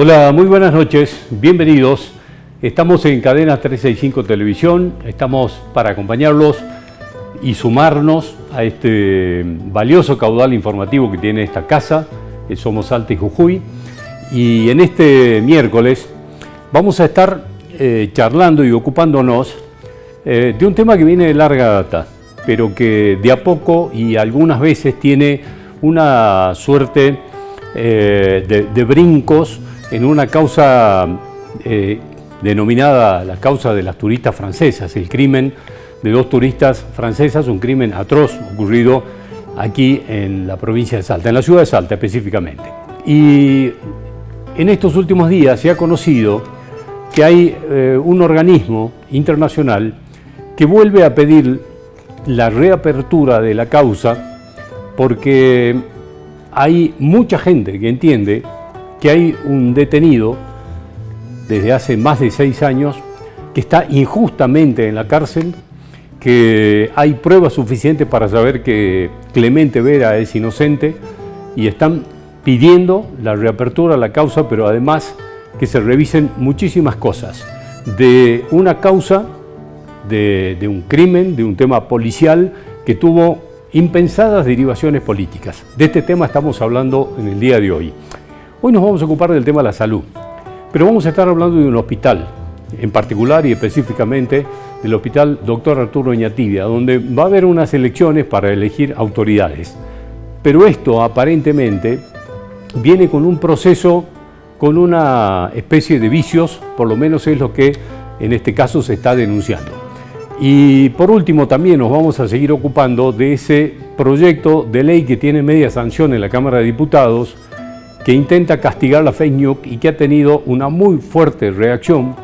Hola, muy buenas noches, bienvenidos. Estamos en Cadena 365 Televisión, estamos para acompañarlos y sumarnos a este valioso caudal informativo que tiene esta casa, que somos Salta y Jujuy. Y en este miércoles vamos a estar charlando y ocupándonos de un tema que viene de larga data, pero que de a poco y algunas veces tiene una suerte de brincos en una causa denominada la causa de las turistas francesas, el crimen de dos turistas francesas, un crimen atroz ocurrido aquí en la provincia de Salta, en la ciudad de Salta específicamente. Y en estos últimos días se ha conocido que hay un organismo internacional que vuelve a pedir la reapertura de la causa porque hay mucha gente que entiende que hay un detenido desde hace más de 6 años que está injustamente en la cárcel, que hay pruebas suficientes para saber que Clemente Vera es inocente y están pidiendo la reapertura de la causa, pero además que se revisen muchísimas cosas de una causa, de un crimen, de un tema policial que tuvo impensadas derivaciones políticas. De este tema estamos hablando en el día de hoy. Hoy nos vamos a ocupar del tema de la salud, pero vamos a estar hablando de un hospital, en particular y específicamente del Hospital Dr. Arturo Oñativia, donde va a haber unas elecciones para elegir autoridades. Pero esto aparentemente viene con un proceso, con una especie de vicios, por lo menos es lo que en este caso se está denunciando. Y por último también nos vamos a seguir ocupando de ese proyecto de ley que tiene media sanción en la Cámara de Diputados, que intenta castigar la fake news y que ha tenido una muy fuerte reacción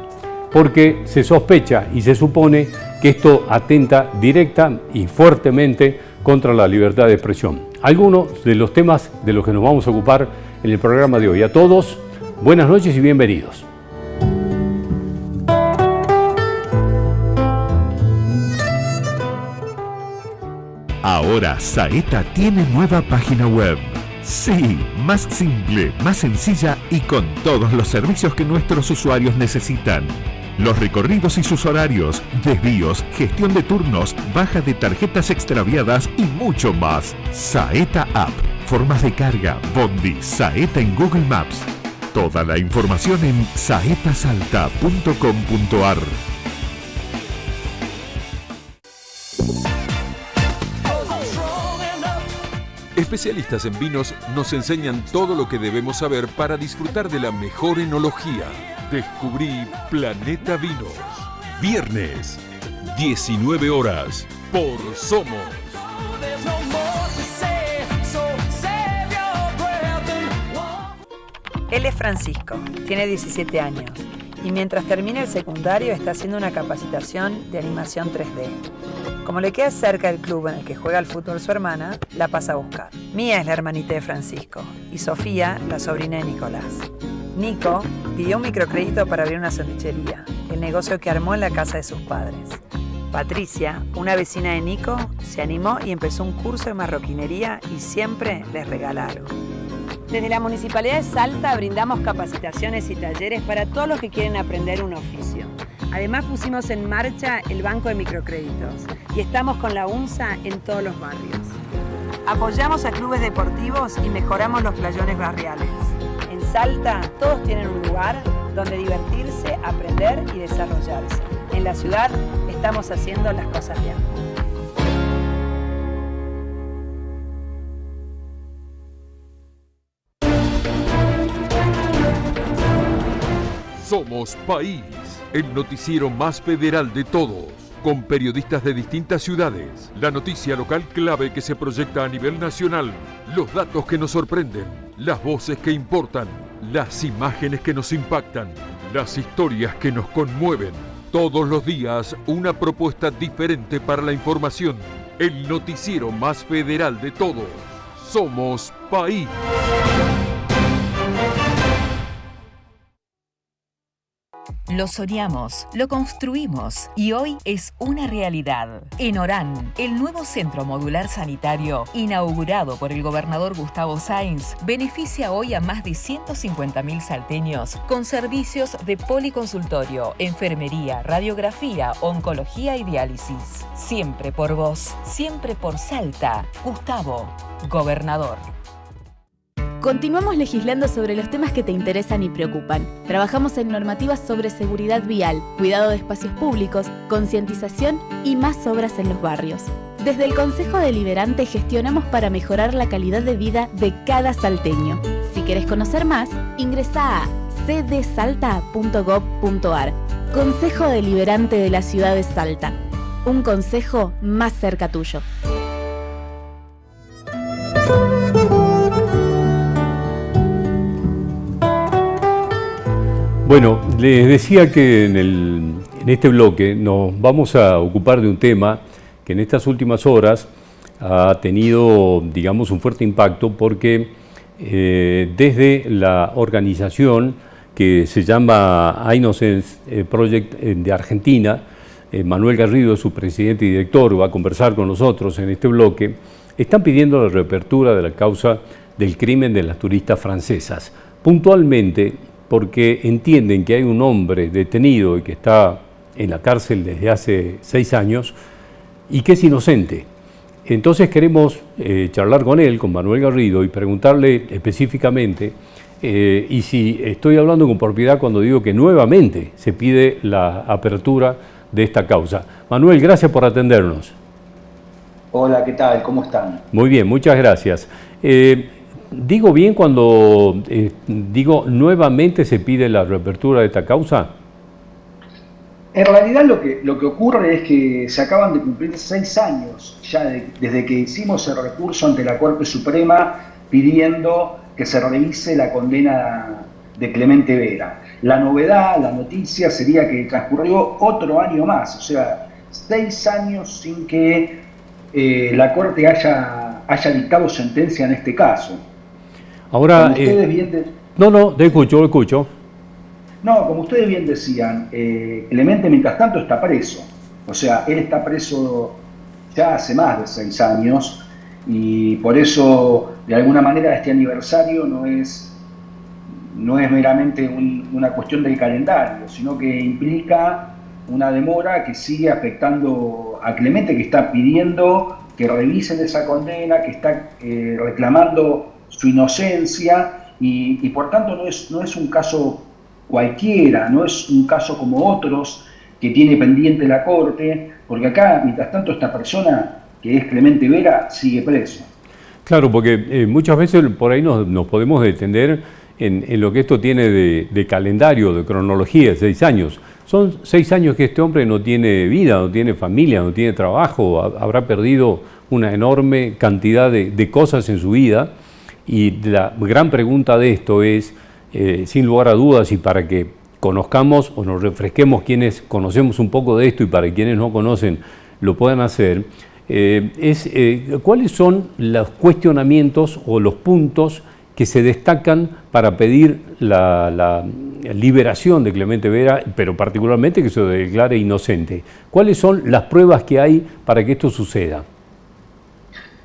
porque se sospecha y se supone que esto atenta directa y fuertemente contra la libertad de expresión. Algunos de los temas de los que nos vamos a ocupar en el programa de hoy. A todos, buenas noches y bienvenidos. Ahora Saeta tiene nueva página web. Sí, más simple, más sencilla y con todos los servicios que nuestros usuarios necesitan. Los recorridos y sus horarios, desvíos, gestión de turnos, baja de tarjetas extraviadas y mucho más. Saeta App, formas de carga, bondi, Saeta en Google Maps. Toda la información en saetasalta.com.ar. Especialistas en vinos nos enseñan todo lo que debemos saber para disfrutar de la mejor enología. Descubrí Planeta Vinos. Viernes, 19 horas, por Somos. Él es Francisco, tiene 17 años y mientras termina el secundario está haciendo una capacitación de animación 3D. Como le queda cerca el club en el que juega al fútbol su hermana, la pasa a buscar. Mía es la hermanita de Francisco y Sofía, la sobrina de Nicolás. Nico pidió un microcrédito para abrir una sanduichería, el negocio que armó en la casa de sus padres. Patricia, una vecina de Nico, se animó y empezó un curso de marroquinería y siempre les regala algo. Desde la Municipalidad de Salta brindamos capacitaciones y talleres para todos los que quieren aprender un oficio. Además pusimos en marcha el banco de microcréditos y estamos con la UNSA en todos los barrios. Apoyamos a clubes deportivos y mejoramos los playones barriales. En Salta todos tienen un lugar donde divertirse, aprender y desarrollarse. En la ciudad estamos haciendo las cosas bien. Somos País, el noticiero más federal de todos, con periodistas de distintas ciudades, la noticia local clave que se proyecta a nivel nacional, los datos que nos sorprenden, las voces que importan, las imágenes que nos impactan, las historias que nos conmueven. Todos los días una propuesta diferente para la información, el noticiero más federal de todos. Somos País. Lo soñamos, lo construimos y hoy es una realidad. En Orán, el nuevo centro modular sanitario, inaugurado por el gobernador Gustavo Sáenz, beneficia hoy a más de 150.000 salteños con servicios de policonsultorio, enfermería, radiografía, oncología y diálisis. Siempre por vos, siempre por Salta. Gustavo, gobernador. Continuamos legislando sobre los temas que te interesan y preocupan. Trabajamos en normativas sobre seguridad vial, cuidado de espacios públicos, concientización y más obras en los barrios. Desde el Consejo Deliberante gestionamos para mejorar la calidad de vida de cada salteño. Si querés conocer más, ingresá a cdsalta.gov.ar. Consejo Deliberante de la Ciudad de Salta. Un consejo más cerca tuyo. Bueno, les decía que en este bloque nos vamos a ocupar de un tema que en estas últimas horas ha tenido, digamos, un fuerte impacto porque desde la organización que se llama Innocence Project de Argentina, Manuel Garrido, su presidente y director, va a conversar con nosotros en este bloque, están pidiendo la reapertura de la causa del crimen de las turistas francesas, puntualmente porque entienden que hay un hombre detenido y que está en la cárcel desde hace 6 años y que es inocente. Entonces queremos charlar con él, con Manuel Garrido, y preguntarle específicamente, y si estoy hablando con propiedad cuando digo que nuevamente se pide la apertura de esta causa. Manuel, gracias por atendernos. Hola, ¿qué tal? ¿Cómo están? Muy bien, muchas gracias. ¿Digo bien cuando digo nuevamente se pide la reapertura de esta causa? En realidad lo que ocurre es que se acaban de cumplir 6 años ya desde que hicimos el recurso ante la Corte Suprema pidiendo que se revise la condena de Clemente Vera. La novedad, la noticia sería que transcurrió otro año más, o sea, 6 años sin que la Corte haya dictado sentencia en este caso. Ahora, como te escucho. No, como ustedes bien decían, Clemente mientras tanto está preso. O sea, él está preso ya hace más de 6 años y por eso, de alguna manera, este aniversario no es meramente una cuestión del calendario, sino que implica una demora que sigue afectando a Clemente, que está pidiendo que revisen esa condena, que está reclamando su inocencia y por tanto no es un caso cualquiera, no es un caso como otros que tiene pendiente la Corte, porque acá, mientras tanto, esta persona, que es Clemente Vera, sigue preso. Claro, porque muchas veces por ahí nos podemos detener en lo que esto tiene de calendario, de cronología, 6 años. Son 6 años que este hombre no tiene vida, no tiene familia, no tiene trabajo, habrá perdido una enorme cantidad de cosas en su vida. Y la gran pregunta de esto es, sin lugar a dudas, y para que conozcamos o nos refresquemos quienes conocemos un poco de esto y para quienes no conocen lo puedan hacer, ¿cuáles son los cuestionamientos o los puntos que se destacan para pedir la liberación de Clemente Vera, pero particularmente que se declare inocente? ¿Cuáles son las pruebas que hay para que esto suceda?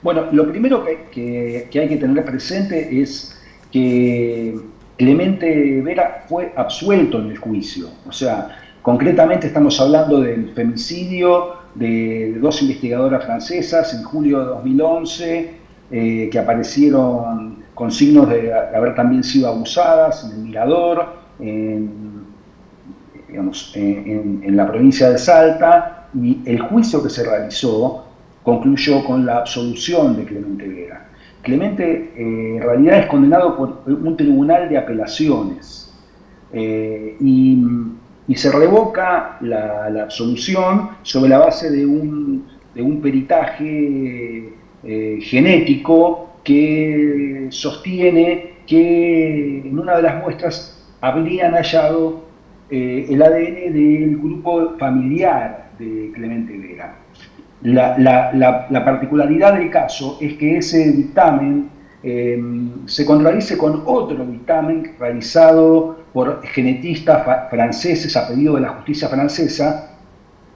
Bueno, lo primero que hay que tener presente es que Clemente Vera fue absuelto en el juicio. O sea, concretamente estamos hablando del femicidio de 2 investigadoras francesas en julio de 2011, que aparecieron con signos de haber también sido abusadas en el Mirador, en la provincia de Salta, y el juicio que se realizó concluyó con la absolución de Clemente Vera. Clemente en realidad es condenado por un tribunal de apelaciones y se revoca la absolución sobre la base de un peritaje genético que sostiene que en una de las muestras habrían hallado el ADN del grupo familiar de Clemente Vera. La particularidad del caso es que ese dictamen se contradice con otro dictamen realizado por genetistas franceses a pedido de la justicia francesa,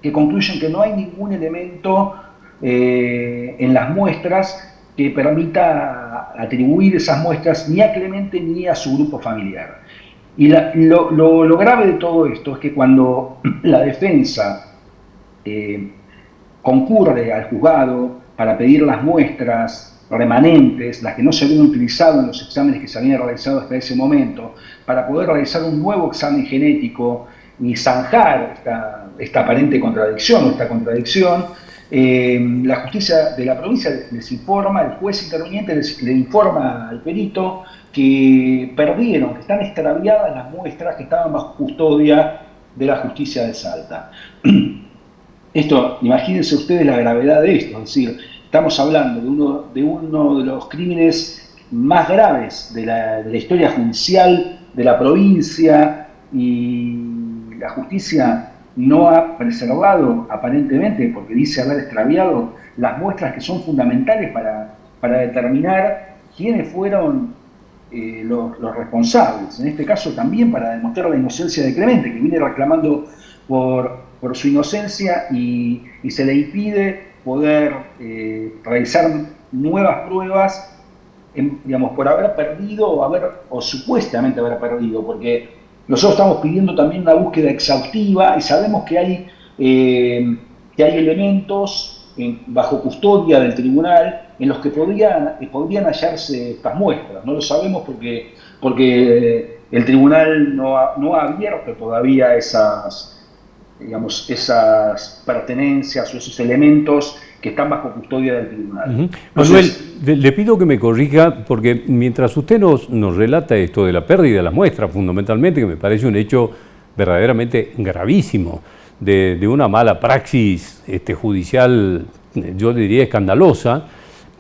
que concluyen que no hay ningún elemento en las muestras que permita atribuir esas muestras ni a Clemente ni a su grupo familiar. Y lo grave de todo esto es que cuando la defensa concurre al juzgado para pedir las muestras remanentes, las que no se habían utilizado en los exámenes que se habían realizado hasta ese momento, para poder realizar un nuevo examen genético y zanjar esta aparente contradicción o esta contradicción, la justicia de la provincia les informa, el juez interviniente le informa al perito que perdieron, que están extraviadas las muestras que estaban bajo custodia de la justicia de Salta. Esto, imagínense ustedes la gravedad de esto, es decir, estamos hablando de uno de los crímenes más graves de la historia judicial de la provincia, y la justicia no ha preservado, aparentemente, porque dice haber extraviado las muestras que son fundamentales para determinar quiénes fueron los responsables. En este caso también para demostrar la inocencia de Clemente, que viene reclamando por su inocencia y se le impide poder realizar nuevas pruebas, digamos, por haber perdido o supuestamente haber perdido, porque nosotros estamos pidiendo también una búsqueda exhaustiva y sabemos que hay elementos bajo custodia del tribunal en los que podrían hallarse estas muestras. No lo sabemos porque el tribunal no ha abierto todavía esas pertenencias o esos elementos que están bajo custodia del tribunal. Manuel, le pido que me corrija, porque mientras usted nos relata esto de la pérdida de las muestras, fundamentalmente, que me parece un hecho verdaderamente gravísimo, de una mala praxis judicial, yo diría escandalosa,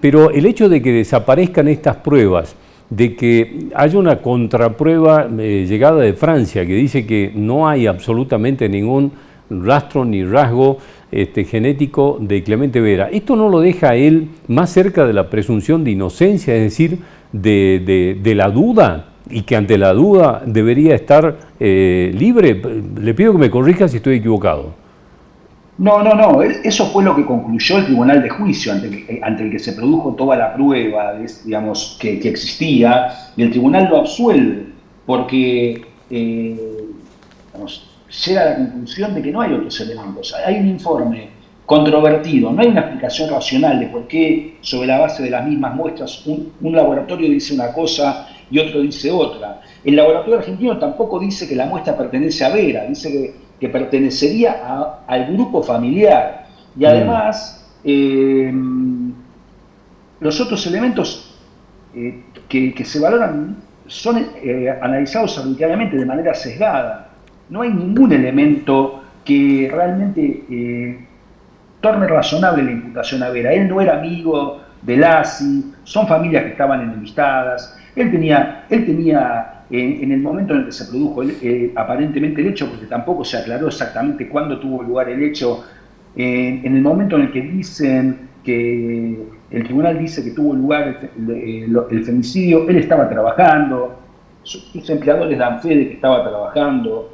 pero el hecho de que desaparezcan estas pruebas, de que haya una contraprueba llegada de Francia que dice que no hay absolutamente ningún rastro ni rasgo genético de Clemente Vera, ¿esto no lo deja a él más cerca de la presunción de inocencia, es decir, de la duda, y que ante la duda debería estar libre? Le pido que me corrija si estoy equivocado. No, eso fue lo que concluyó el tribunal de juicio ante el que se produjo toda la prueba, digamos, que existía, y el tribunal lo absuelve porque llega a la conclusión de que no hay otros elementos. Hay un informe controvertido, no hay una explicación racional de por qué sobre la base de las mismas muestras un laboratorio dice una cosa y otro dice otra. El laboratorio argentino tampoco dice que la muestra pertenece a Vera, dice que pertenecería al grupo familiar. Y además, los otros elementos que se valoran son analizados arbitrariamente, de manera sesgada. No hay ningún elemento que realmente torne razonable la imputación a Vera. Él no era amigo de Lassi, son familias que estaban enemistadas. Él tenía en el momento en el que se produjo aparentemente el hecho, porque tampoco se aclaró exactamente cuándo tuvo lugar el hecho, en el momento en el que dicen que el tribunal dice que tuvo lugar el femicidio, él estaba trabajando, sus empleadores dan fe de que estaba trabajando.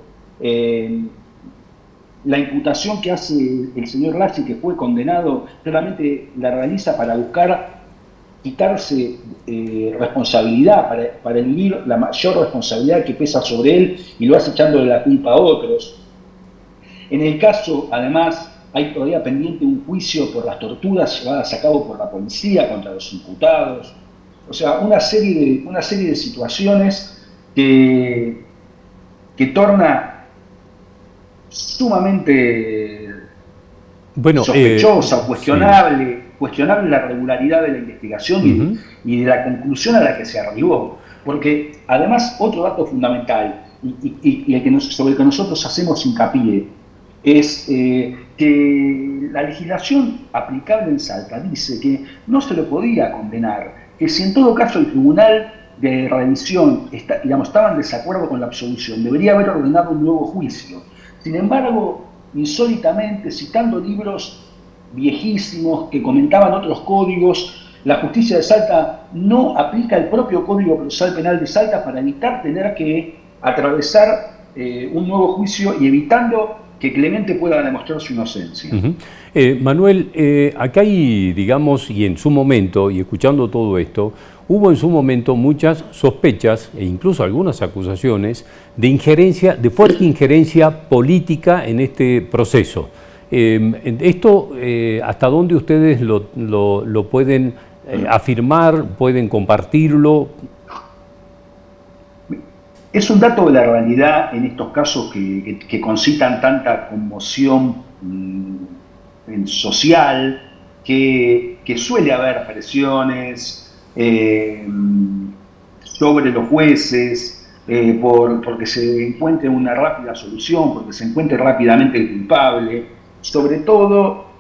La imputación que hace el señor Lassi, que fue condenado, claramente la realiza para buscar quitarse responsabilidad, para eludir la mayor responsabilidad que pesa sobre él, y lo hace echándole la culpa a otros. En el caso, además, hay todavía pendiente un juicio por las torturas llevadas a cabo por la policía contra los imputados. O sea, una serie de situaciones que torna sumamente sospechosa o cuestionable la regularidad de la investigación y de la conclusión a la que se arribó. Porque además otro dato fundamental y sobre el que nosotros hacemos hincapié es que la legislación aplicable en Salta dice que no se lo podía condenar, que si en todo caso el tribunal de revisión estaba en desacuerdo con la absolución, debería haber ordenado un nuevo juicio. Sin embargo, insólitamente, citando libros viejísimos que comentaban otros códigos, la justicia de Salta no aplica el propio Código Procesal Penal de Salta para evitar tener que atravesar un nuevo juicio y evitando que Clemente pueda demostrar su inocencia. Manuel, acá hay, digamos, y en su momento, y escuchando todo esto, hubo en su momento muchas sospechas e incluso algunas acusaciones de injerencia, de fuerte injerencia política en este proceso. Esto, ¿hasta dónde ustedes lo pueden afirmar, pueden compartirlo? Es un dato de la realidad en estos casos que concitan tanta conmoción social, que suele haber presiones sobre los jueces porque se encuentre una rápida solución, porque se encuentre rápidamente el culpable, sobre todo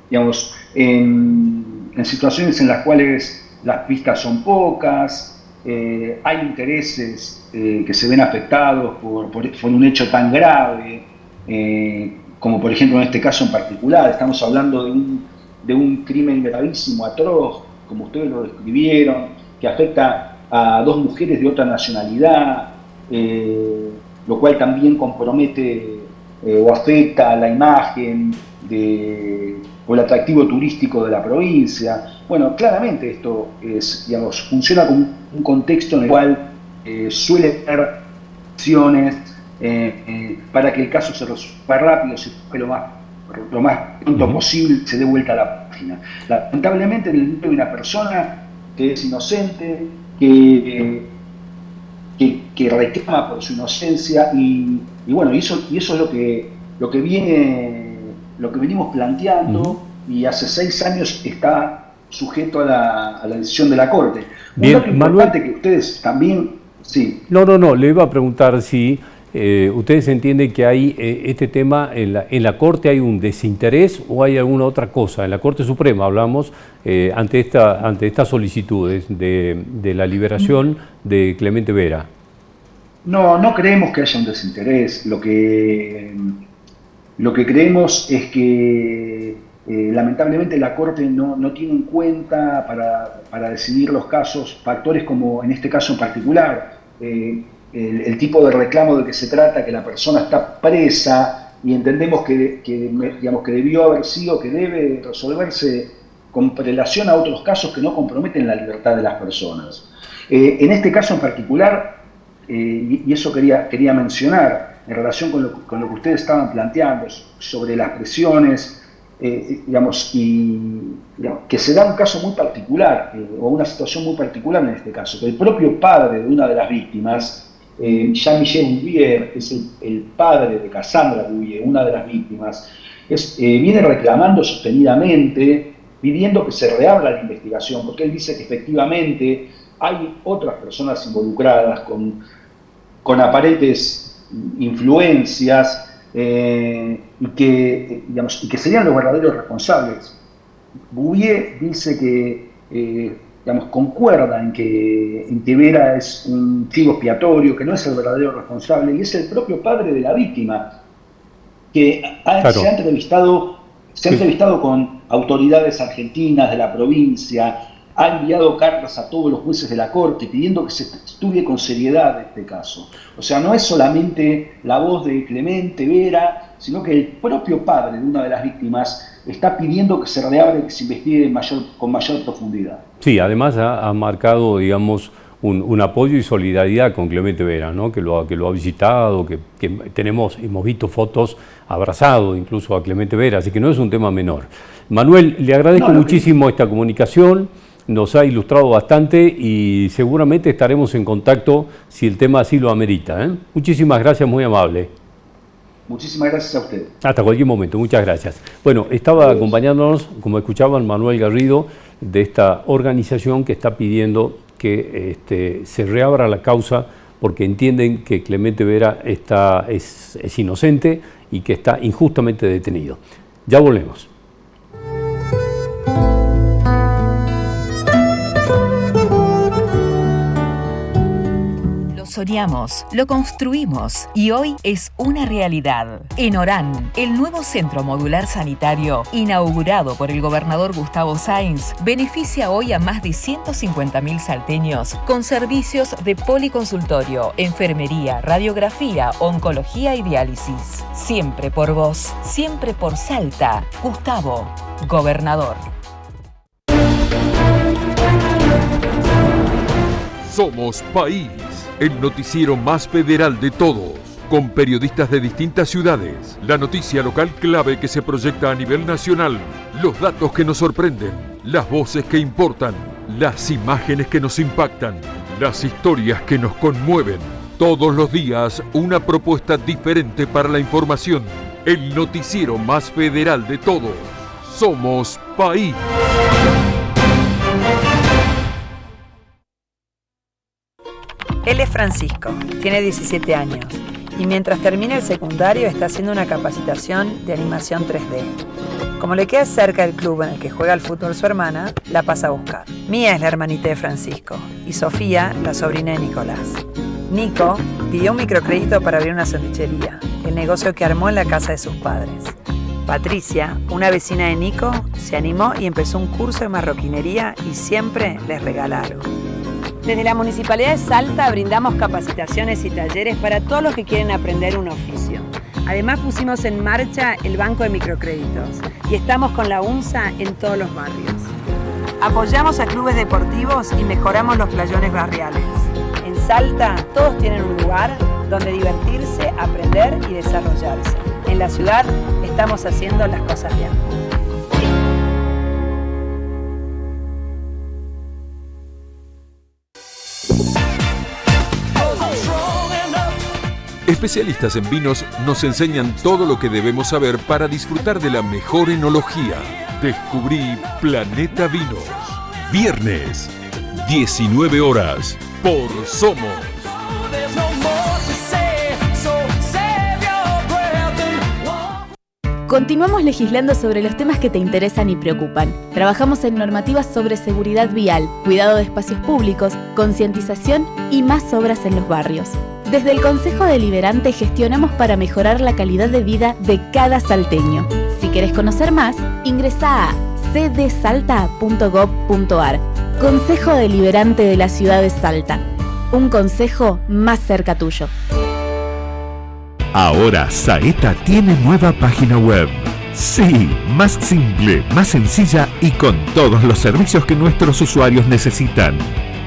digamos, en situaciones en las cuales las pistas son pocas. Hay intereses que se ven afectados por un hecho tan grave, como por ejemplo en este caso en particular. Estamos hablando de un crimen gravísimo, atroz, como ustedes lo describieron, que afecta a 2 mujeres de otra nacionalidad, lo cual también compromete o afecta a la imagen o el atractivo turístico de la provincia. Bueno, claramente esto funciona como un contexto en el cual suele haber acciones para que el caso se resuelva rápido, se resuelva lo más pronto posible, se dé vuelta a la página. Lamentablemente, en el mundo de una persona que es inocente, que reclama por su inocencia, y bueno, y eso es lo que venimos planteando, y hace 6 años está sujeto a la decisión de la Corte. Bien, un dato importante Manuel, que ustedes también... Sí. No, le iba a preguntar si ustedes entienden que hay este tema, en la Corte hay un desinterés o hay alguna otra cosa. En la Corte Suprema hablamos ante estas solicitudes de la liberación de Clemente Vera. No creemos que haya un desinterés. Lo que creemos es que lamentablemente la Corte no tiene en cuenta para decidir los casos factores como en este caso en particular, el tipo de reclamo de que se trata, que la persona está presa, y entendemos que debió haber sido, que debe resolverse con relación a otros casos que no comprometen la libertad de las personas. En este caso en particular, y eso quería mencionar, en relación con lo que ustedes estaban planteando sobre las presiones, que se da un caso muy particular, o una situación muy particular en este caso, que el propio padre de una de las víctimas, Jean-Michel Bouvier, es el padre de Cassandra Bouvier, una de las víctimas, viene reclamando sostenidamente, pidiendo que se reabra la investigación, porque él dice que efectivamente hay otras personas involucradas con aparentes influencias, y que serían los verdaderos responsables. Bouvier dice que concuerda en que Vera es un chivo expiatorio, que no es el verdadero responsable, y es el propio padre de la víctima, que se ha entrevistado con autoridades argentinas de la provincia, ha enviado cartas a todos los jueces de la Corte pidiendo que se estudie con seriedad este caso. O sea, no es solamente la voz de Clemente Vera, sino que el propio padre de una de las víctimas está pidiendo que se reabra y que se investigue con mayor profundidad. Sí, además ha marcado, digamos, un apoyo y solidaridad con Clemente Vera, ¿no? que lo ha visitado, que hemos visto fotos abrazado incluso a Clemente Vera, así que no es un tema menor. Manuel, le agradezco muchísimo esta comunicación. Nos ha ilustrado bastante y seguramente estaremos en contacto si el tema así lo amerita. Muchísimas gracias, muy amable. Muchísimas gracias a usted. Hasta cualquier momento, muchas gracias. Bueno, estaba acompañándonos, como escuchaban, Manuel Garrido, de esta organización que está pidiendo que se reabra la causa porque entienden que Clemente Vera es inocente y que está injustamente detenido. Ya volvemos. soñamos, lo construimos y hoy es una realidad. En Orán, el nuevo centro modular sanitario, inaugurado por el gobernador Gustavo Sáenz, beneficia hoy a más de 150.000 salteños con servicios de policonsultorio, enfermería, radiografía, oncología y diálisis. Siempre por vos, siempre por Salta. Gustavo, gobernador. Somos País, el noticiero más federal de todos, con periodistas de distintas ciudades, la noticia local clave que se proyecta a nivel nacional, los datos que nos sorprenden, las voces que importan, las imágenes que nos impactan, las historias que nos conmueven. Todos los días una propuesta diferente para la información, el noticiero más federal de todos. Somos País. Él es Francisco, tiene 17 años y mientras termina el secundario está haciendo una capacitación de animación 3D. Como le queda cerca el club en el que juega al fútbol su hermana, la pasa a buscar. Mía es la hermanita de Francisco y Sofía, la sobrina de Nicolás. Nico pidió un microcrédito para abrir una sanduichería, el negocio que armó en la casa de sus padres. Patricia, una vecina de Nico, se animó y empezó un curso de marroquinería y siempre les regala algo. Desde la Municipalidad de Salta brindamos capacitaciones y talleres para todos los que quieren aprender un oficio. Además pusimos en marcha el Banco de Microcréditos y estamos con la UNSA en todos los barrios. Apoyamos a clubes deportivos y mejoramos los playones barriales. En Salta todos tienen un lugar donde divertirse, aprender y desarrollarse. En la ciudad estamos haciendo las cosas bien. Especialistas en vinos nos enseñan todo lo que debemos saber para disfrutar de la mejor enología. Descubrí Planeta Vinos. Viernes, 19 horas, por Somos. Continuamos legislando sobre los temas que te interesan y preocupan. Trabajamos en normativas sobre seguridad vial, cuidado de espacios públicos, concientización y más obras en los barrios. Desde el Consejo Deliberante gestionamos para mejorar la calidad de vida de cada salteño. Si querés conocer más, ingresá a cdsalta.gov.ar. Consejo Deliberante de la Ciudad de Salta. Un consejo más cerca tuyo. Ahora Saeta tiene nueva página web. Sí, más simple, más sencilla y con todos los servicios que nuestros usuarios necesitan.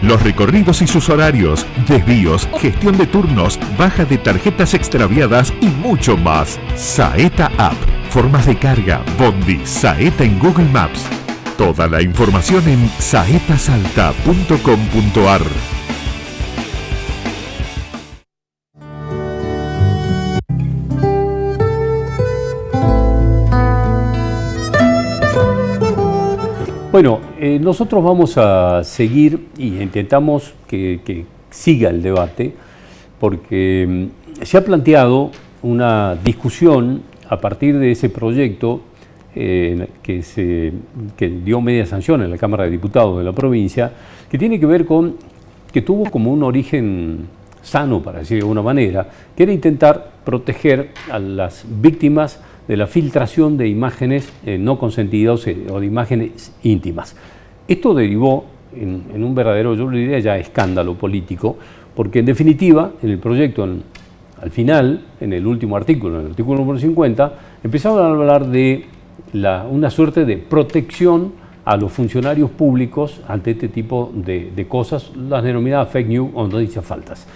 Los recorridos y sus horarios, desvíos, gestión de turnos, baja de tarjetas extraviadas y mucho más. Saeta App, formas de carga, Bondi, Saeta en Google Maps. Toda la información en saetasalta.com.ar. Bueno, nosotros vamos a seguir y intentamos que siga el debate porque se ha planteado una discusión a partir de ese proyecto que dio media sanción en la Cámara de Diputados de la provincia, que tiene que ver con que tuvo como un origen sano, para decir de alguna manera, que era intentar proteger a las víctimas de la filtración de imágenes no consentidas o de imágenes íntimas. Esto derivó en un verdadero, yo le diría ya, escándalo político, porque en definitiva, en el proyecto, al final, en el último artículo, en el artículo número 50, empezaron a hablar de una suerte de protección a los funcionarios públicos ante este tipo de cosas, las denominadas fake news o noticias falsas.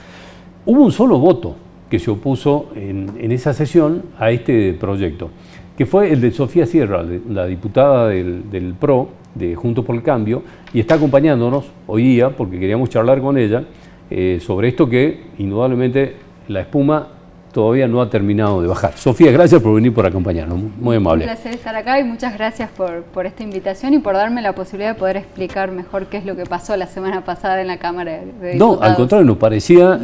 Hubo un solo voto que se opuso en esa sesión a este proyecto, que fue el de Sofía Sierra, la diputada del PRO, de Juntos por el Cambio, y está acompañándonos hoy día porque queríamos charlar con ella sobre esto que indudablemente la espuma todavía no ha terminado de bajar. Sofía, gracias por venir, por acompañarnos, muy amable. Un placer estar acá y muchas gracias por esta invitación y por darme la posibilidad de poder explicar mejor qué es lo que pasó la semana pasada en la Cámara de Diputados. No, al contrario, nos parecía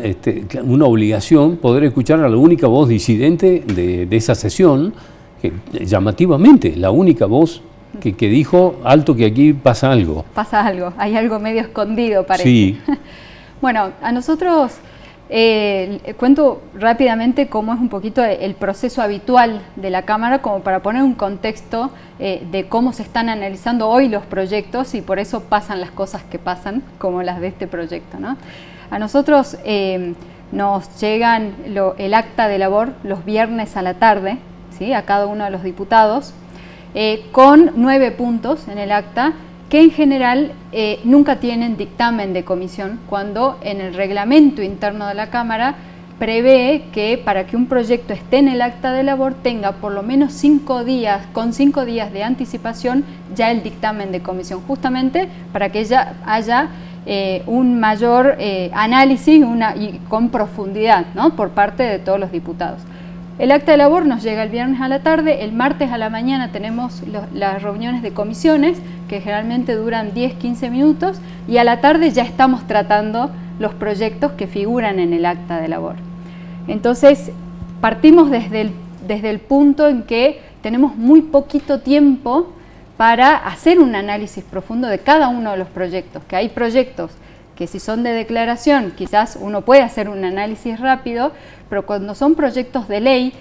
una obligación poder escuchar a la única voz disidente de esa sesión, que llamativamente, la única voz que dijo alto que aquí pasa algo. Pasa algo, hay algo medio escondido, parece. Sí. Bueno, a nosotros Cuento rápidamente cómo es un poquito el proceso habitual de la Cámara, como para poner un contexto de cómo se están analizando hoy los proyectos y por eso pasan las cosas que pasan, como las de este proyecto, ¿no? A nosotros nos llegan el acta de labor los viernes a la tarde, ¿sí?, a cada uno de los diputados, con 9 puntos en el acta, que en general nunca tienen dictamen de comisión, cuando en el reglamento interno de la Cámara prevé que para que un proyecto esté en el acta de labor tenga por lo menos 5 días, con 5 días de anticipación, ya el dictamen de comisión, justamente para que ya haya un mayor análisis y con profundidad, ¿no?, por parte de todos los diputados. El acta de labor nos llega el viernes a la tarde, el martes a la mañana tenemos las reuniones de comisiones, que generalmente duran 10-15 minutos, y a la tarde ya estamos tratando los proyectos que figuran en el acta de labor. Entonces, partimos desde el punto en que tenemos muy poquito tiempo para hacer un análisis profundo de cada uno de los proyectos, que hay proyectos que si son de declaración quizás uno puede hacer un análisis rápido, pero cuando son proyectos de ley,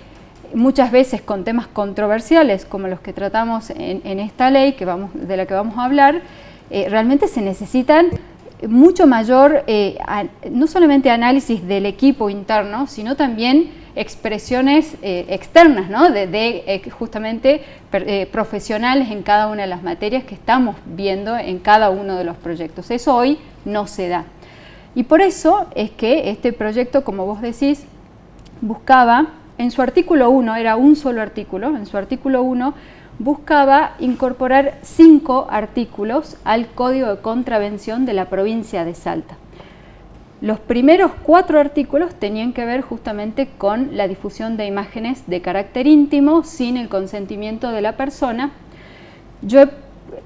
muchas veces con temas controversiales como los que tratamos en esta ley de la que vamos a hablar, realmente se necesitan mucho mayor, no solamente análisis del equipo interno, sino también expresiones externas, ¿no?, justamente profesionales en cada una de las materias que estamos viendo en cada uno de los proyectos. Eso hoy no se da. Y por eso es que este proyecto, como vos decís, buscaba, en su artículo 1, era un solo artículo, en su artículo 1 buscaba incorporar 5 artículos al Código de Contravención de la provincia de Salta. Los primeros 4 artículos tenían que ver justamente con la difusión de imágenes de carácter íntimo sin el consentimiento de la persona. Yo,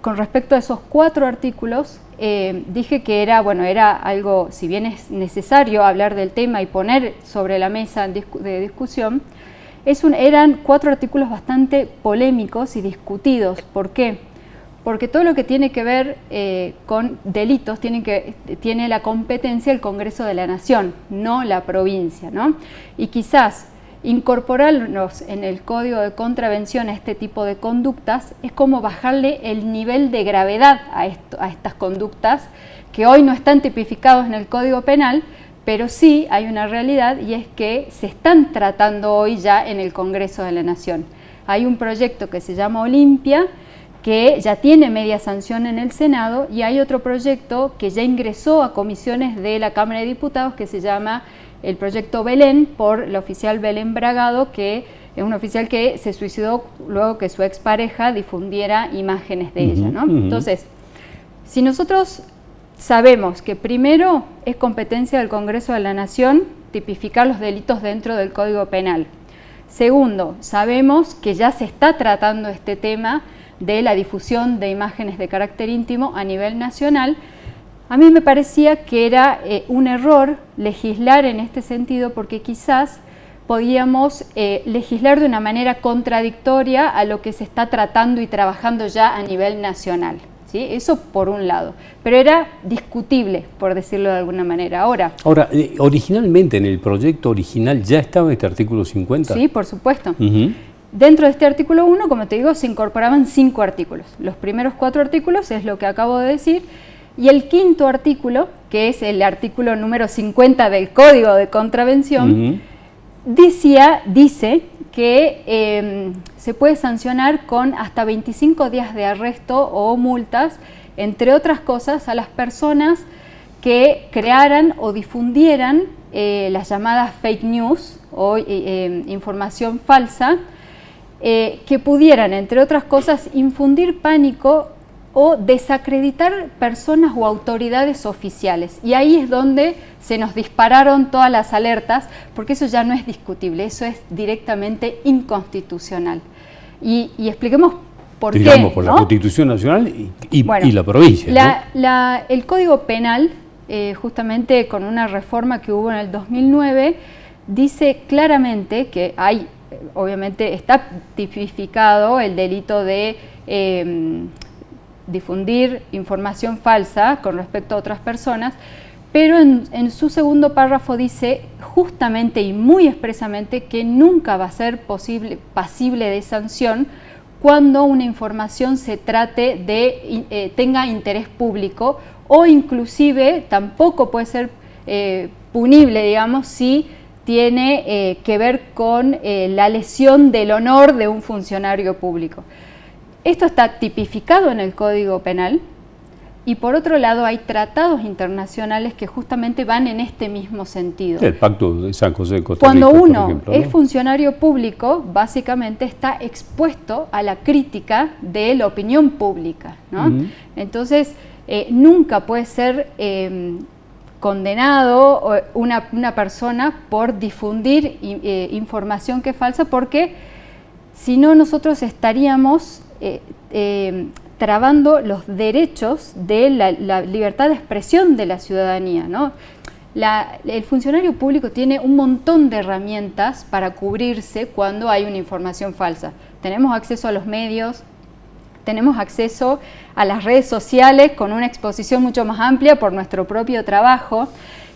con respecto a esos 4 artículos, dije que era algo, si bien es necesario hablar del tema y poner sobre la mesa de discusión, eran 4 artículos bastante polémicos y discutidos. ¿Por qué? Porque todo lo que tiene que ver con delitos tiene la competencia el Congreso de la Nación, no la provincia, ¿no? Y quizás incorporarnos en el Código de Contravención a este tipo de conductas es como bajarle el nivel de gravedad a estas conductas que hoy no están tipificados en el Código Penal, pero sí hay una realidad, y es que se están tratando hoy ya en el Congreso de la Nación. Hay un proyecto que se llama Olimpia, que ya tiene media sanción en el Senado, y hay otro proyecto que ya ingresó a comisiones de la Cámara de Diputados, que se llama el proyecto Belén, por la oficial Belén Bragado, que es una oficial que se suicidó luego que su expareja difundiera imágenes de ella, ¿no? Entonces, si nosotros sabemos que primero es competencia del Congreso de la Nación tipificar los delitos dentro del Código Penal, segundo, sabemos que ya se está tratando este tema de la difusión de imágenes de carácter íntimo a nivel nacional, a mí me parecía que era un error legislar en este sentido, porque quizás podíamos legislar de una manera contradictoria a lo que se está tratando y trabajando ya a nivel nacional, ¿sí? Eso por un lado, pero era discutible, por decirlo de alguna manera. Ahora, originalmente en el proyecto original ya estaba este artículo 50. Sí, por supuesto. Dentro de este artículo 1, como te digo, se incorporaban 5 artículos. Los primeros 4 artículos es lo que acabo de decir, y el 5º artículo, que es el artículo número 50 del Código de Contravención, dice que se puede sancionar con hasta 25 días de arresto o multas, entre otras cosas, a las personas que crearan o difundieran las llamadas fake news o información falsa, que pudieran, entre otras cosas, infundir pánico o desacreditar personas o autoridades oficiales. Y ahí es donde se nos dispararon todas las alertas, porque eso ya no es discutible, eso es directamente inconstitucional. Y expliquemos por qué. Digamos, por la Constitución Nacional y la provincia. El Código Penal, justamente con una reforma que hubo en el 2009, dice claramente que hay, obviamente está tipificado el delito de difundir información falsa con respecto a otras personas, pero en su segundo párrafo dice justamente y muy expresamente que nunca va a ser pasible de sanción cuando una información se trate de tenga interés público, o inclusive tampoco puede ser punible, digamos, si tiene que ver con la lesión del honor de un funcionario público. Esto está tipificado en el Código Penal. Y por otro lado hay tratados internacionales que justamente van en este mismo sentido. El Pacto de San José de Costa Rica, cuando uno por ejemplo, es funcionario público, básicamente está expuesto a la crítica de la opinión pública, ¿no? Entonces, nunca puede ser condenado una persona por difundir información que es falsa, porque si no nosotros estaríamos trabando los derechos de la libertad de expresión de la ciudadanía, ¿no? El funcionario público tiene un montón de herramientas para cubrirse cuando hay una información falsa. Tenemos acceso a los medios, tenemos acceso a las redes sociales con una exposición mucho más amplia por nuestro propio trabajo.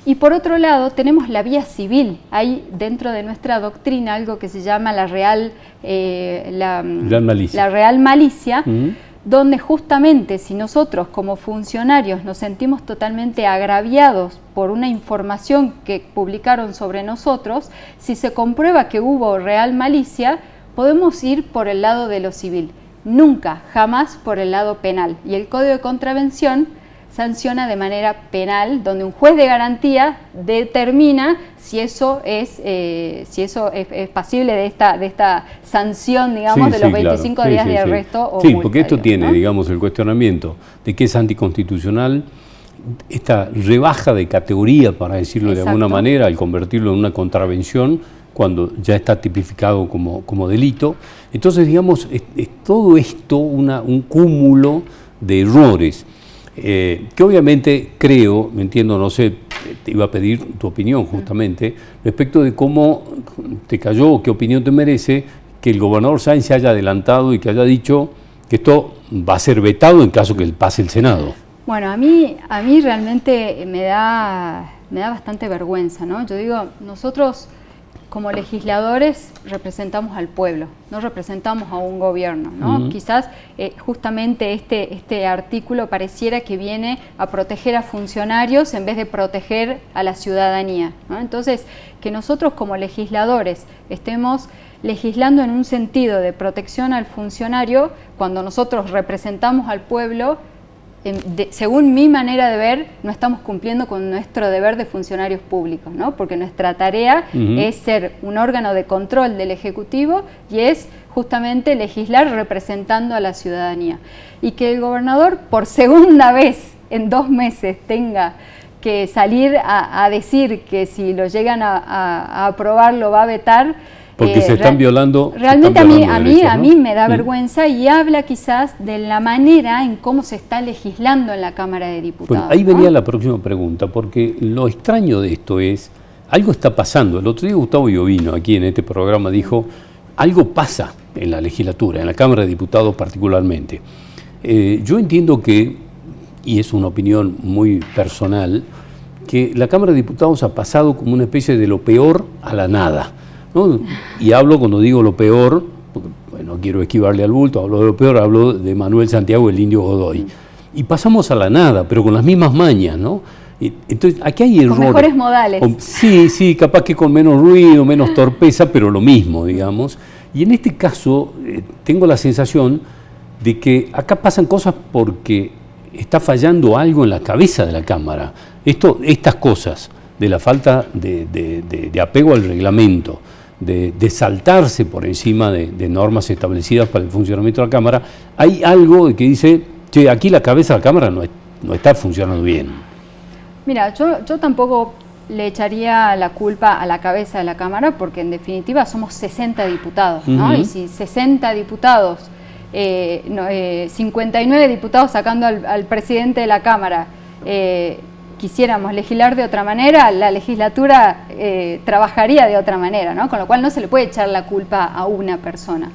Y por otro lado tenemos la vía civil. Hay dentro de nuestra doctrina algo que se llama la real malicia, donde justamente si nosotros como funcionarios nos sentimos totalmente agraviados por una información que publicaron sobre nosotros, si se comprueba que hubo real malicia, podemos ir por el lado de lo civil, nunca, jamás por el lado penal. Y el Código de Contravención sanciona de manera penal, donde un juez de garantía determina si eso es pasible de esta sanción, digamos, de los 25 días de arresto o multa. Sí, porque esto tiene, ¿no?, digamos, el cuestionamiento de que es anticonstitucional esta rebaja de categoría, para decirlo de alguna manera, al convertirlo en una contravención cuando ya está tipificado como delito. Entonces, digamos, es todo esto un cúmulo de errores. Que obviamente creo, me entiendo, no sé, te iba a pedir tu opinión justamente respecto de cómo te cayó, qué opinión te merece que el gobernador Sáenz se haya adelantado y que haya dicho que esto va a ser vetado en caso que pase el Senado. Bueno, a mí realmente me da bastante vergüenza, ¿no? Yo digo, nosotros como legisladores representamos al pueblo, no representamos a un gobierno, ¿no? Quizás justamente este artículo pareciera que viene a proteger a funcionarios en vez de proteger a la ciudadanía, ¿no? Entonces, que nosotros como legisladores estemos legislando en un sentido de protección al funcionario cuando nosotros representamos al pueblo, según mi manera de ver, no estamos cumpliendo con nuestro deber de funcionarios públicos, ¿no? Porque nuestra tarea es ser un órgano de control del Ejecutivo y es justamente legislar representando a la ciudadanía. Y que el gobernador por segunda vez en 2 meses tenga que salir a decir que si lo llegan a aprobar lo va a vetar. Porque se están violando. Realmente a mí me da vergüenza, y habla quizás de la manera en cómo se está legislando en la Cámara de Diputados. Bueno, ahí venía la próxima pregunta, porque lo extraño de esto es, algo está pasando. El otro día Gustavo Iovino, aquí en este programa, dijo, algo pasa en la legislatura, en la Cámara de Diputados particularmente. Yo entiendo que, y es una opinión muy personal, que la Cámara de Diputados ha pasado como una especie de lo peor a la nada, ¿no? Y hablo, cuando digo lo peor, porque bueno, no quiero esquivarle al bulto, hablo de lo peor, hablo de Manuel Santiago, el Indio Godoy. Y pasamos a la nada, pero con las mismas mañas, ¿no? Entonces, aquí hay errores. Con mejores modales. Sí, capaz que con menos ruido, menos torpeza, pero lo mismo, digamos. Y en este caso, tengo la sensación de que acá pasan cosas porque está fallando algo en la cabeza de la Cámara. Estas cosas de la falta de apego al reglamento, de saltarse por encima de normas establecidas para el funcionamiento de la Cámara, hay algo que dice, che, aquí la cabeza de la Cámara no está funcionando bien. Mira, yo tampoco le echaría la culpa a la cabeza de la Cámara, porque en definitiva somos 60 diputados, ¿no? Y si 60 diputados, 59 diputados sacando al presidente de la Cámara, quisiéramos legislar de otra manera, la legislatura trabajaría de otra manera, ¿no? Con lo cual no se le puede echar la culpa a una persona.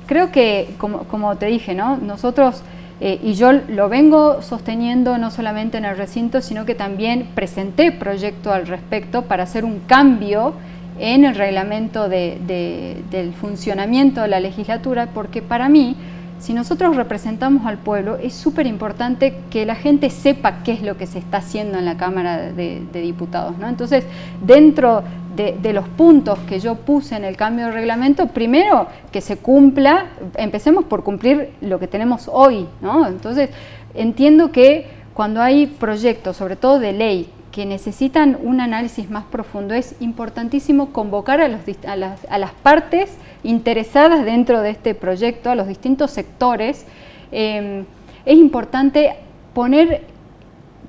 Creo que, como te dije, ¿no? Nosotros y yo lo vengo sosteniendo no solamente en el recinto, sino que también presenté proyecto al respecto para hacer un cambio en el reglamento del funcionamiento de la legislatura, porque para mí, si nosotros representamos al pueblo, es súper importante que la gente sepa qué es lo que se está haciendo en la Cámara de Diputados, ¿no? Entonces, dentro de los puntos que yo puse en el cambio de reglamento, primero que se cumpla, empecemos por cumplir lo que tenemos hoy, ¿no? Entonces, entiendo que cuando hay proyectos, sobre todo de ley, que necesitan un análisis más profundo, es importantísimo convocar a las partes interesadas dentro de este proyecto, a los distintos sectores. Es importante poner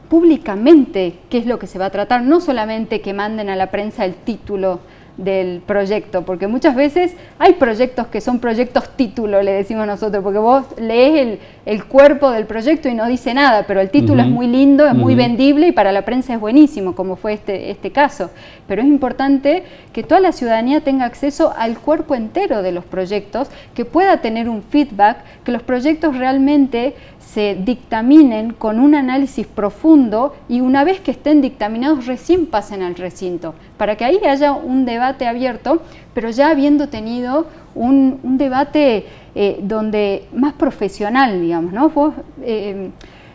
públicamente qué es lo que se va a tratar, no solamente que manden a la prensa el título del proyecto, porque muchas veces hay proyectos que son proyectos título, le decimos nosotros, porque vos lees el cuerpo del proyecto y no dice nada, pero el título es muy lindo, es muy vendible y para la prensa es buenísimo, como fue este caso. Pero es importante que toda la ciudadanía tenga acceso al cuerpo entero de los proyectos, que pueda tener un feedback, que los proyectos realmente se dictaminen con un análisis profundo y una vez que estén dictaminados recién pasen al recinto, para que ahí haya un debate abierto, pero ya habiendo tenido un debate donde más profesional, digamos, ¿no?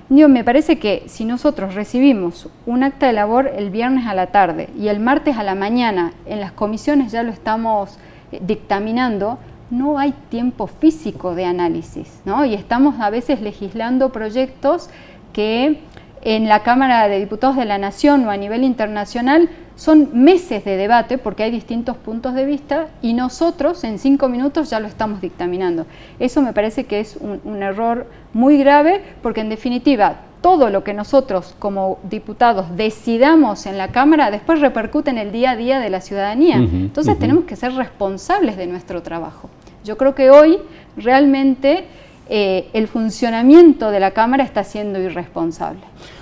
Me parece que si nosotros recibimos un acta de labor el viernes a la tarde y el martes a la mañana en las comisiones ya lo estamos dictaminando, no hay tiempo físico de análisis, ¿no? Y estamos a veces legislando proyectos que en la Cámara de Diputados de la Nación o a nivel internacional son meses de debate porque hay distintos puntos de vista y nosotros en 5 minutos ya lo estamos dictaminando. Eso me parece que es un error muy grave porque en definitiva todo lo que nosotros como diputados decidamos en la Cámara después repercute en el día a día de la ciudadanía. Entonces tenemos que ser responsables de nuestro trabajo. Yo creo que hoy realmente el funcionamiento de la Cámara está siendo irresponsable.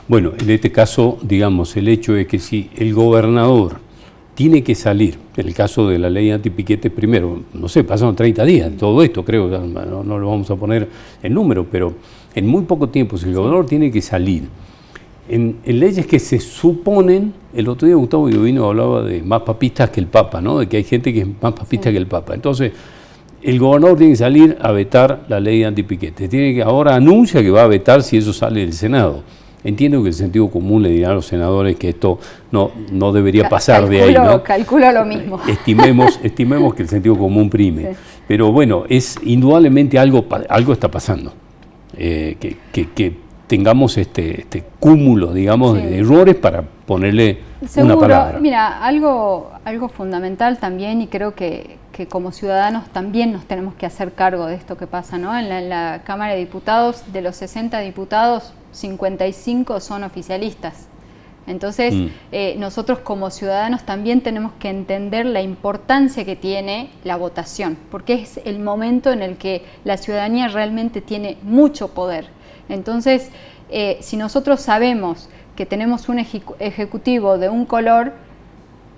Bueno, en este caso, digamos, el hecho es que si el gobernador tiene que salir, en el caso de la ley antipiquete primero, no sé, pasaron 30 días, todo esto creo, no lo vamos a poner en número, pero en muy poco tiempo, si el gobernador tiene que salir, en leyes que se suponen, el otro día Gustavo Iovino hablaba de más papistas que el Papa, ¿no? De que hay gente que es más papista que el Papa. Entonces, el gobernador tiene que salir a vetar la ley antipiquete. Ahora anuncia que va a vetar si eso sale del Senado. Entiendo que el sentido común le dirá a los senadores que esto no debería pasar de ahí, ¿no? Calculo lo mismo. Estimemos que el sentido común prime. Sí. Pero bueno, indudablemente algo está pasando. Que tengamos este cúmulo, digamos, de errores para ponerle una palabra. Mira, algo fundamental también, y creo que como ciudadanos también nos tenemos que hacer cargo de esto que pasa, ¿no? En la Cámara de Diputados, de los 60 diputados, 55 son oficialistas. Entonces, nosotros como ciudadanos también tenemos que entender la importancia que tiene la votación, porque es el momento en el que la ciudadanía realmente tiene mucho poder. Entonces, si nosotros sabemos que tenemos un ejecutivo de un color,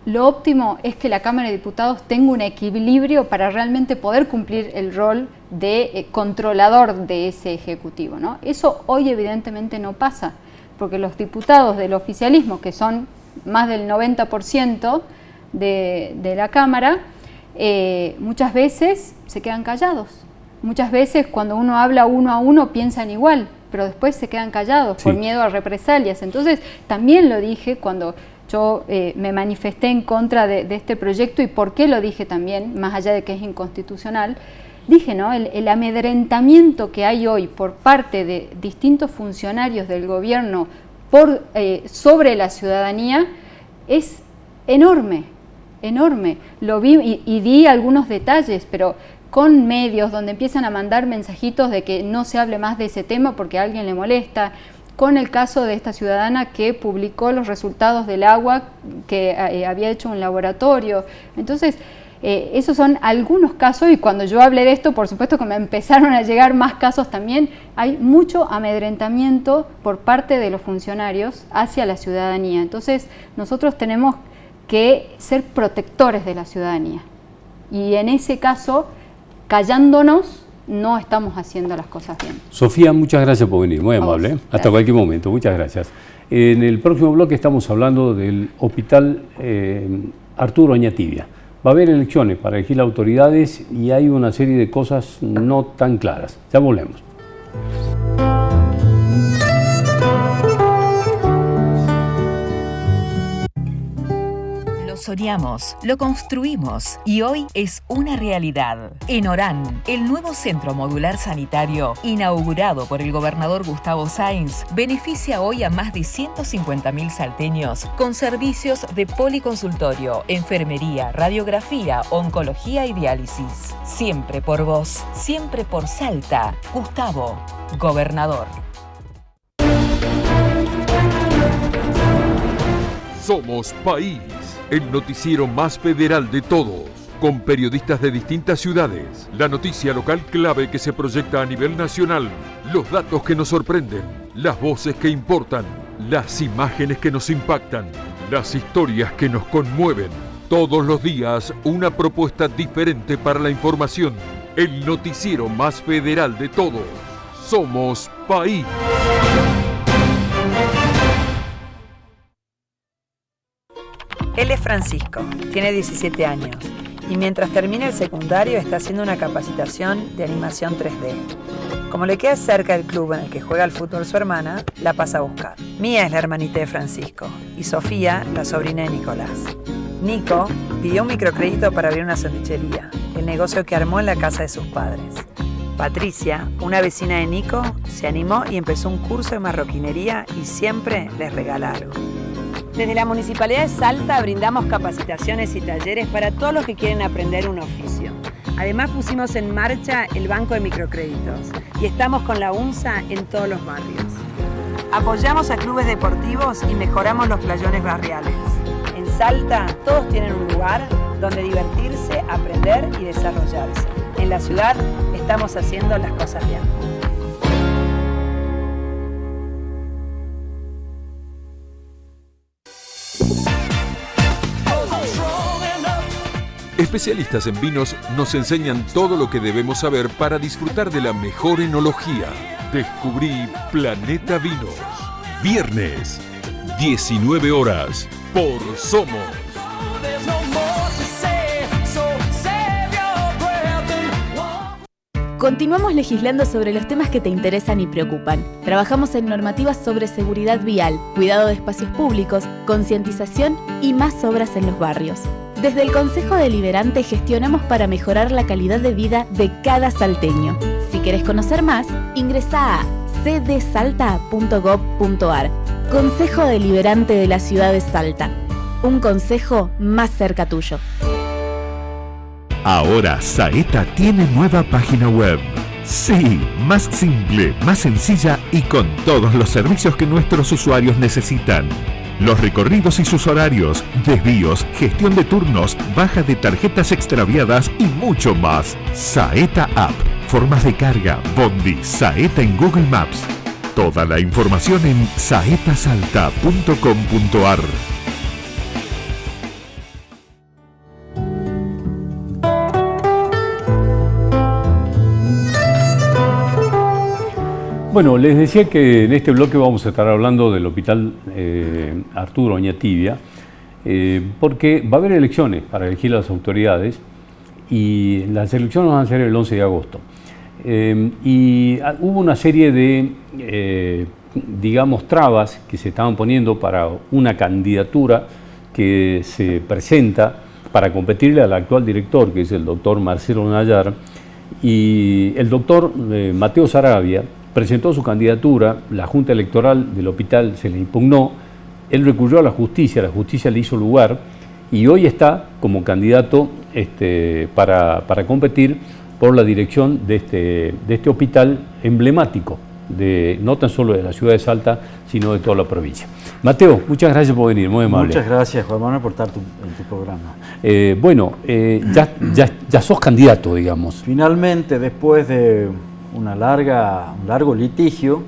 lo óptimo es que la Cámara de Diputados tenga un equilibrio para realmente poder cumplir el rol de controlador de ese ejecutivo, ¿no? Eso hoy evidentemente no pasa, porque los diputados del oficialismo, que son más del 90% de la Cámara, muchas veces se quedan callados. Muchas veces cuando uno habla uno a uno piensan igual, pero después se quedan callados por miedo a represalias. Entonces, también lo dije cuando yo me manifesté en contra de este proyecto, y por qué lo dije también, más allá de que es inconstitucional, dije, ¿no? El amedrentamiento que hay hoy por parte de distintos funcionarios del gobierno sobre la ciudadanía es enorme, enorme. Lo vi y di algunos detalles, pero con medios donde empiezan a mandar mensajitos de que no se hable más de ese tema porque a alguien le molesta, con el caso de esta ciudadana que publicó los resultados del agua que había hecho un laboratorio. Entonces, esos son algunos casos, y cuando yo hablé de esto, por supuesto que me empezaron a llegar más casos también. Hay mucho amedrentamiento por parte de los funcionarios hacia la ciudadanía. Entonces, nosotros tenemos que ser protectores de la ciudadanía. Y en ese caso, callándonos no estamos haciendo las cosas bien. Sofía, muchas gracias por venir, muy amable. Hasta cualquier momento, muchas gracias. En el próximo bloque estamos hablando del Hospital Arturo Oñativia. Va a haber elecciones para elegir autoridades y hay una serie de cosas no tan claras. Ya volvemos. Soñamos, lo construimos y hoy es una realidad. En Orán, el nuevo centro modular sanitario, inaugurado por el gobernador Gustavo Sáenz, beneficia hoy a más de 150.000 salteños con servicios de policonsultorio, enfermería, radiografía, oncología y diálisis. Siempre por vos, siempre por Salta. Gustavo, gobernador. Somos País, el noticiero más federal de todos, con periodistas de distintas ciudades, la noticia local clave que se proyecta a nivel nacional, los datos que nos sorprenden, las voces que importan, las imágenes que nos impactan, las historias que nos conmueven. Todos los días una propuesta diferente para la información. El noticiero más federal de todos. Somos País. Él es Francisco, tiene 17 años y mientras termina el secundario está haciendo una capacitación de animación 3D. Como le queda cerca el club en el que juega al fútbol su hermana, la pasa a buscar. Mía es la hermanita de Francisco y Sofía, la sobrina de Nicolás. Nico pidió un microcrédito para abrir una sandwichería, el negocio que armó en la casa de sus padres. Patricia, una vecina de Nico, se animó y empezó un curso de marroquinería y siempre les regala algo. Desde la Municipalidad de Salta brindamos capacitaciones y talleres para todos los que quieren aprender un oficio. Además pusimos en marcha el Banco de Microcréditos y estamos con la UNSA en todos los barrios. Apoyamos a clubes deportivos y mejoramos los playones barriales. En Salta todos tienen un lugar donde divertirse, aprender y desarrollarse. En la ciudad estamos haciendo las cosas bien. Especialistas en vinos nos enseñan todo lo que debemos saber para disfrutar de la mejor enología. Descubrí Planeta Vinos. Viernes, 19 horas, por Somos. Continuamos legislando sobre los temas que te interesan y preocupan. Trabajamos en normativas sobre seguridad vial, cuidado de espacios públicos, concientización y más obras en los barrios. Desde el Consejo Deliberante gestionamos para mejorar la calidad de vida de cada salteño. Si querés conocer más, ingresá a cdsalta.gov.ar. Consejo Deliberante de la Ciudad de Salta. Un consejo más cerca tuyo. Ahora Saeta tiene nueva página web. Sí, más simple, más sencilla y con todos los servicios que nuestros usuarios necesitan. Los recorridos y sus horarios, desvíos, gestión de turnos, baja de tarjetas extraviadas y mucho más. Saeta App, formas de carga, bondi, Saeta en Google Maps. Toda la información en saetasalta.com.ar. Bueno, les decía que en este bloque vamos a estar hablando del Hospital Arturo Oñativia, porque va a haber elecciones para elegir las autoridades y las elecciones van a ser el 11 de agosto. Y hubo una serie de, digamos, trabas que se estaban poniendo para una candidatura que se presenta para competirle al actual director, que es el doctor Marcelo Nayar, y el doctor Mateo Saravia presentó su candidatura, la Junta Electoral del hospital se le impugnó, él recurrió a la justicia le hizo lugar y hoy está como candidato para competir por la dirección de este hospital emblemático, no tan solo de la ciudad de Salta, sino de toda la provincia. Mateo, muchas gracias por venir, muy amable. Muchas gracias, Juan Manuel, por estar en tu programa. Ya sos candidato, digamos. Finalmente, después de un largo litigio,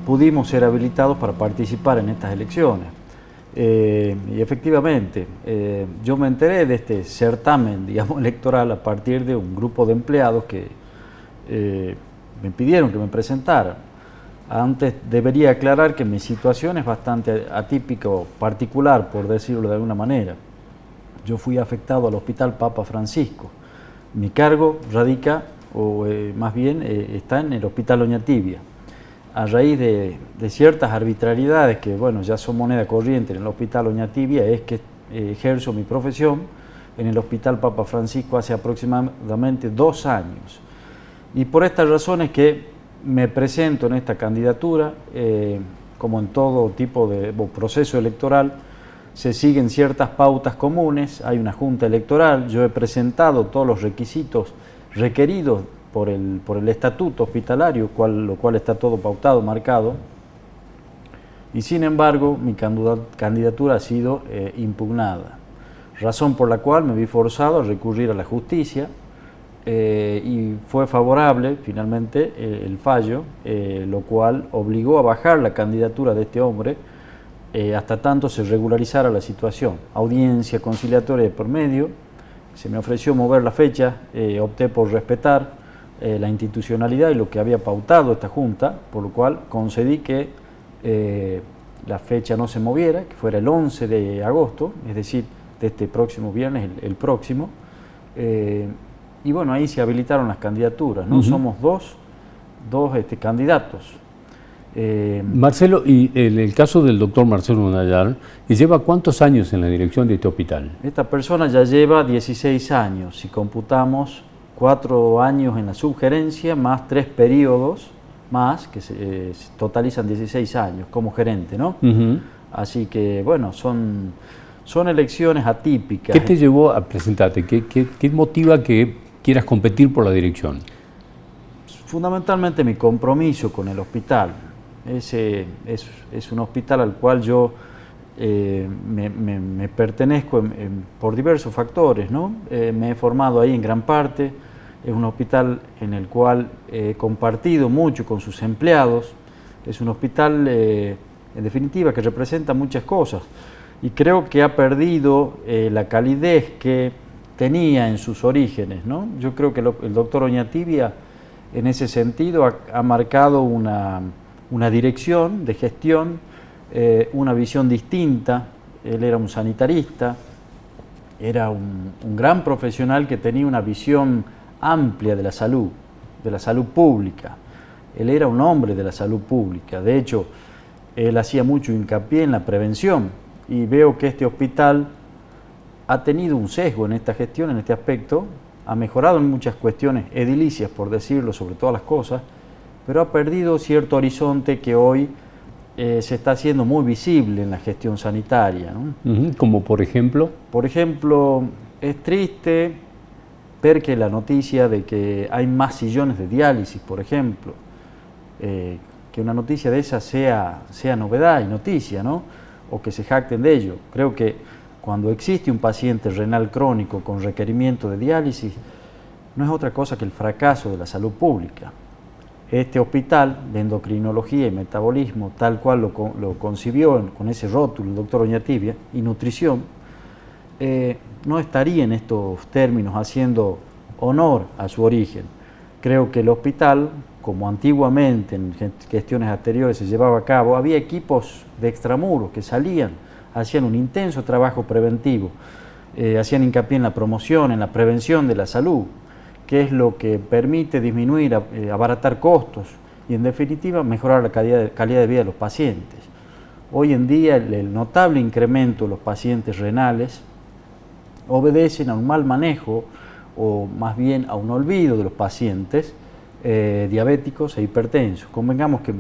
pudimos ser habilitados para participar en estas elecciones. Y efectivamente, yo me enteré de este certamen, digamos, electoral a partir de un grupo de empleados que me pidieron que me presentara. Antes debería aclarar que mi situación es bastante atípica o particular, por decirlo de alguna manera. Yo fui afectado al Hospital Papa Francisco. Mi cargo radica, o más bien está en el Hospital Oñatibia. A raíz de ciertas arbitrariedades que, bueno, ya son moneda corriente en el Hospital Oñatibia, es que ejerzo mi profesión en el Hospital Papa Francisco hace aproximadamente 2 años. Y por estas razones que me presento en esta candidatura, como en todo tipo de proceso electoral, se siguen ciertas pautas comunes, hay una junta electoral, yo he presentado todos los requisitos requeridos por el estatuto hospitalario, lo cual está todo pautado, marcado, y sin embargo mi candidatura ha sido impugnada, razón por la cual me vi forzado a recurrir a la justicia, y fue favorable finalmente el fallo, lo cual obligó a bajar la candidatura de este hombre hasta tanto se regularizara la situación. Audiencia conciliatoria de por medio, se me ofreció mover la fecha, opté por respetar la institucionalidad y lo que había pautado esta Junta, por lo cual concedí que la fecha no se moviera, que fuera el 11 de agosto, es decir, de este próximo viernes, el próximo. Y bueno, ahí se habilitaron las candidaturas, ¿no? Somos dos candidatos. Marcelo, y el caso del doctor Marcelo Nayar, ¿lleva cuántos años en la dirección de este hospital? Esta persona ya lleva 16 años, si computamos 4 años en la subgerencia, más 3 periodos más, que se totalizan 16 años como gerente, ¿no? Así que, bueno, son elecciones atípicas. ¿Qué te llevó a presentarte? ¿Qué motiva que quieras competir por la dirección? Fundamentalmente mi compromiso con el hospital. Es un hospital al cual yo me pertenezco por diversos factores, ¿no? Me he formado ahí en gran parte. Es un hospital en el cual he compartido mucho con sus empleados. Es un hospital, en definitiva, que representa muchas cosas. Y creo que ha perdido la calidez que tenía en sus orígenes, ¿no? Yo creo que el doctor Oñatibia, en ese sentido, ha marcado una dirección de gestión, una visión distinta. Él era un sanitarista, era un gran profesional que tenía una visión amplia de la salud pública. Él era un hombre de la salud pública. De hecho, él hacía mucho hincapié en la prevención, y veo que este hospital ha tenido un sesgo en esta gestión, en este aspecto. Ha mejorado en muchas cuestiones edilicias, por decirlo, sobre todas las cosas, pero ha perdido cierto horizonte que hoy se está haciendo muy visible en la gestión sanitaria, ¿no? ¿Como por ejemplo? Por ejemplo, es triste ver que la noticia de que hay más sillones de diálisis, por ejemplo, que una noticia de esa sea novedad y noticia, ¿no? O que se jacten de ello. Creo que cuando existe un paciente renal crónico con requerimiento de diálisis, no es otra cosa que el fracaso de la salud pública. Este hospital de endocrinología y metabolismo, tal cual lo concibió con ese rótulo el doctor Oñatibia, y nutrición, no estaría en estos términos haciendo honor a su origen. Creo que el hospital, como antiguamente en gestiones anteriores se llevaba a cabo, había equipos de extramuros que salían, hacían un intenso trabajo preventivo, hacían hincapié en la promoción, en la prevención de la salud, que es lo que permite disminuir, abaratar costos y en definitiva mejorar la calidad de vida de los pacientes. Hoy en día el notable incremento de los pacientes renales obedecen a un mal manejo, o más bien a un olvido de los pacientes diabéticos e hipertensos. Convengamos que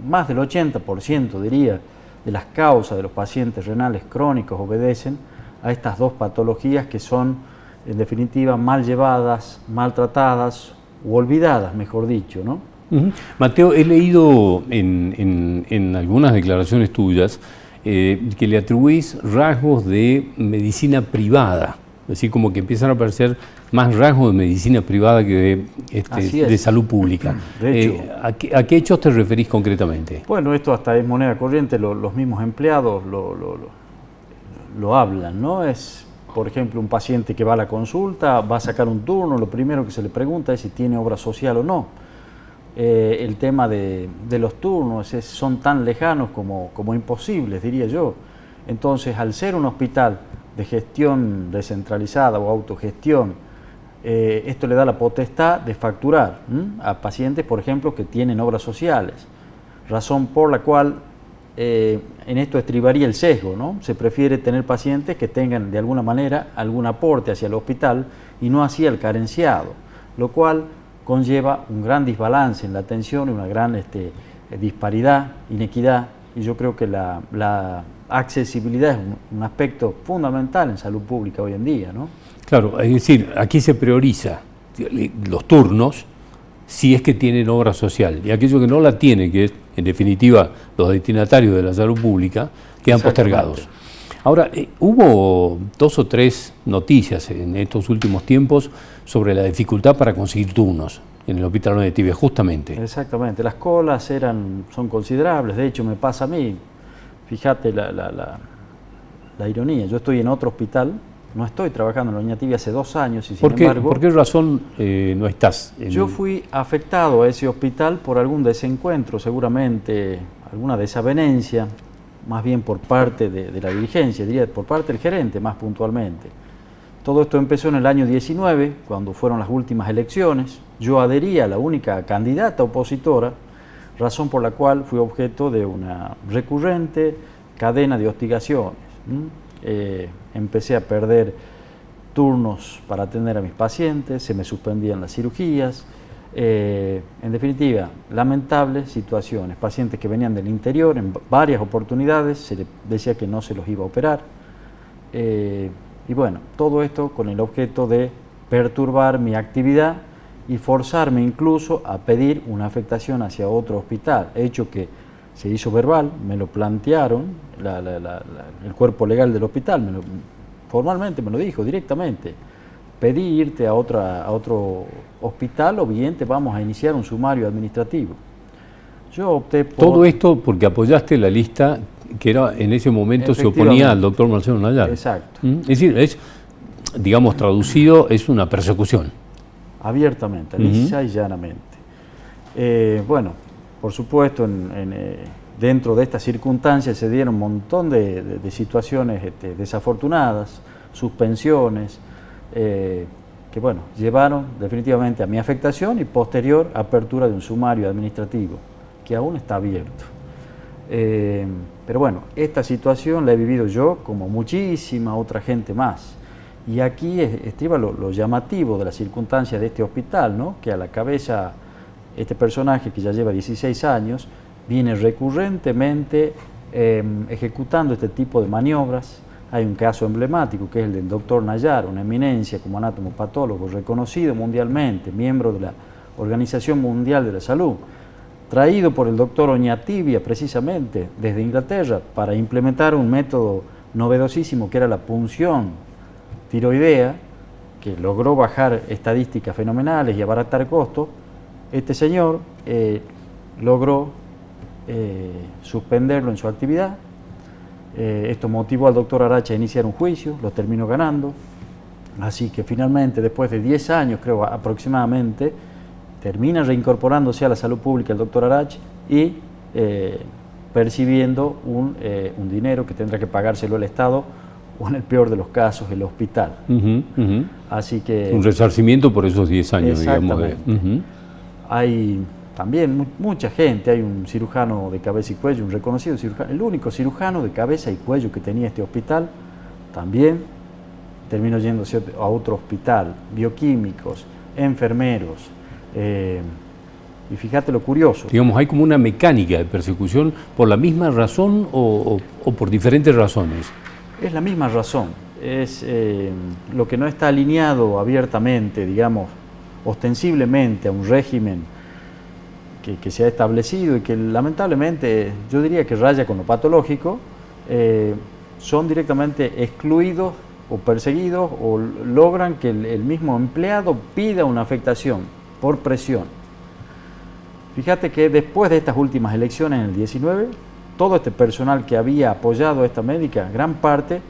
más del 80%, diría, de las causas de los pacientes renales crónicos obedecen a estas dos patologías que son, en definitiva, mal llevadas, maltratadas o olvidadas, mejor dicho, ¿no? Mateo, he leído en algunas declaraciones tuyas que le atribuís rasgos de medicina privada, así como que empiezan a aparecer más rasgos de medicina privada que de salud pública. De hecho, ¿a qué hechos te referís concretamente? Bueno, esto hasta es moneda corriente, los mismos empleados lo hablan, ¿no? Es por ejemplo, un paciente que va a la consulta, va a sacar un turno, lo primero que se le pregunta es si tiene obra social o no. El tema de los turnos son tan lejanos como imposibles, diría yo. Entonces, al ser un hospital de gestión descentralizada o autogestión, esto le da la potestad de facturar a pacientes, por ejemplo, que tienen obras sociales, razón por la cual en esto estribaría el sesgo, ¿no? Se prefiere tener pacientes que tengan de alguna manera algún aporte hacia el hospital y no hacia el carenciado, lo cual conlleva un gran desbalance en la atención y una gran disparidad, inequidad, y yo creo que la accesibilidad es un aspecto fundamental en salud pública hoy en día, ¿no? Claro, es decir, aquí se prioriza los turnos si es que tienen obra social, y aquellos que no la tienen, que es en definitiva los destinatarios de la salud pública, quedan postergados. Ahora, hubo 2 o 3 noticias en estos últimos tiempos sobre la dificultad para conseguir turnos en el Hospital de Tibia, justamente. Exactamente, las colas son considerables, de hecho me pasa a mí, fíjate la ironía, yo estoy en otro hospital, no estoy trabajando en la Oñativia hace 2 años y sin embargo... ¿Por qué razón no estás? Yo fui afectado a ese hospital por algún desencuentro, seguramente alguna desavenencia, más bien por parte de la dirigencia, diría por parte del gerente más puntualmente. Todo esto empezó en el año 19, cuando fueron las últimas elecciones. Yo adherí a la única candidata opositora, razón por la cual fui objeto de una recurrente cadena de hostigaciones. Empecé a perder turnos para atender a mis pacientes, se me suspendían las cirugías, en definitiva, lamentables situaciones, pacientes que venían del interior en varias oportunidades, se les decía que no se los iba a operar, y bueno, todo esto con el objeto de perturbar mi actividad y forzarme incluso a pedir una afectación hacia otro hospital, hecho que se hizo verbal, me lo plantearon, el cuerpo legal del hospital, formalmente me lo dijo directamente, pedí irte a otro hospital o bien te vamos a iniciar un sumario administrativo. Yo opté por... Todo esto porque apoyaste la lista que era en ese momento se oponía al doctor Marcelo Nayar. Exacto. Es decir, digamos traducido, es una persecución. Abiertamente, lisa y llanamente. Bueno, por supuesto, dentro de estas circunstancias se dieron un montón de situaciones desafortunadas, suspensiones, que bueno, llevaron definitivamente a mi afectación y posterior apertura de un sumario administrativo, que aún está abierto. Pero bueno, esta situación la he vivido yo como muchísima otra gente más. Y aquí estriba lo llamativo de las circunstancias de este hospital, ¿no? Que a la cabeza este personaje que ya lleva 16 años viene recurrentemente ejecutando este tipo de maniobras. Hay un caso emblemático que es el del doctor Nayar, una eminencia como anatomopatólogo reconocido mundialmente, miembro de la Organización Mundial de la Salud, traído por el doctor Oñativia precisamente desde Inglaterra para implementar un método novedosísimo que era la punción tiroidea, que logró bajar estadísticas fenomenales y abaratar costos. Este señor logró suspenderlo en su actividad. Esto motivó al doctor Arache a iniciar un juicio, lo terminó ganando. Así que finalmente, después de 10 años, creo aproximadamente, termina reincorporándose a la salud pública el doctor Arache y percibiendo un dinero que tendrá que pagárselo el Estado o en el peor de los casos el hospital. Así que... Un resarcimiento por esos 10 años, digamos. Hay también mucha gente, hay un cirujano de cabeza y cuello, un reconocido cirujano, el único cirujano de cabeza y cuello que tenía este hospital, también terminó yéndose a otro hospital, bioquímicos, enfermeros, y fíjate lo curioso. Digamos, hay como una mecánica de persecución por la misma razón o por diferentes razones. Es la misma razón, es lo que no está alineado abiertamente, digamos, ostensiblemente a un régimen que se ha establecido y que lamentablemente yo diría que raya con lo patológico, son directamente excluidos o perseguidos o logran que el mismo empleado pida una afectación por presión. Fíjate que después de estas últimas elecciones en el 19, todo este personal que había apoyado a esta médica, gran parte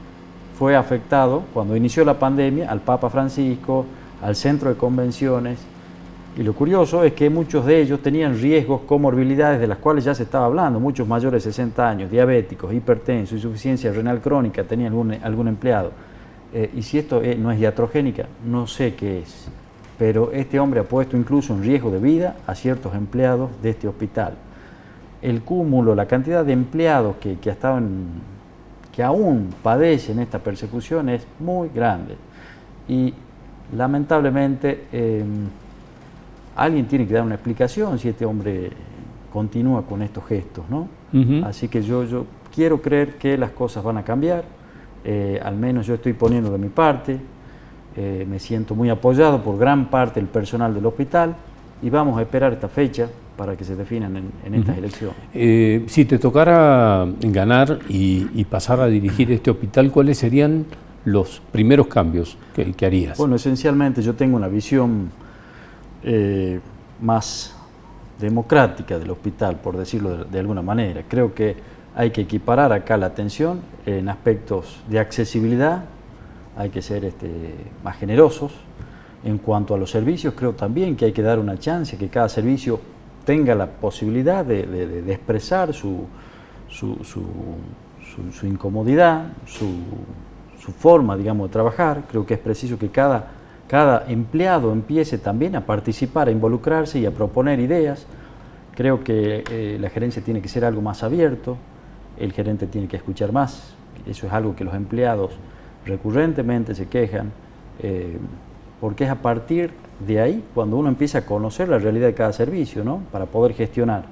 fue afectado cuando inició la pandemia al Papa Francisco, al centro de convenciones, y lo curioso es que muchos de ellos tenían riesgos, comorbilidades de las cuales ya se estaba hablando, muchos mayores de 60 años, diabéticos, hipertensos, insuficiencia renal crónica, tenía algún empleado. Y si esto no es iatrogénica, no sé qué es, pero este hombre ha puesto incluso en riesgo de vida a ciertos empleados de este hospital. El cúmulo, la cantidad de empleados que aún padecen esta persecución es muy grande. Y lamentablemente alguien tiene que dar una explicación si este hombre continúa con estos gestos, ¿no? Así que yo quiero creer que las cosas van a cambiar, al menos yo estoy poniendo de mi parte, me siento muy apoyado por gran parte del personal del hospital y vamos a esperar esta fecha para que se definan en estas elecciones. Si te tocara ganar y pasar a dirigir este hospital, ¿cuáles serían los primeros cambios que harías? Bueno, esencialmente yo tengo una visión más democrática del hospital, por decirlo de alguna manera. Creo que hay que equiparar acá la atención en aspectos de accesibilidad, hay que ser más generosos. En cuanto a los servicios, creo también que hay que dar una chance, que cada servicio tenga la posibilidad de expresar su incomodidad, su forma, digamos, de trabajar. Creo que es preciso que cada empleado empiece también a participar, a involucrarse y a proponer ideas. Creo que la gerencia tiene que ser algo más abierto, el gerente tiene que escuchar más. Eso es algo que los empleados recurrentemente se quejan, porque es a partir de ahí cuando uno empieza a conocer la realidad de cada servicio, ¿no? Para poder gestionar.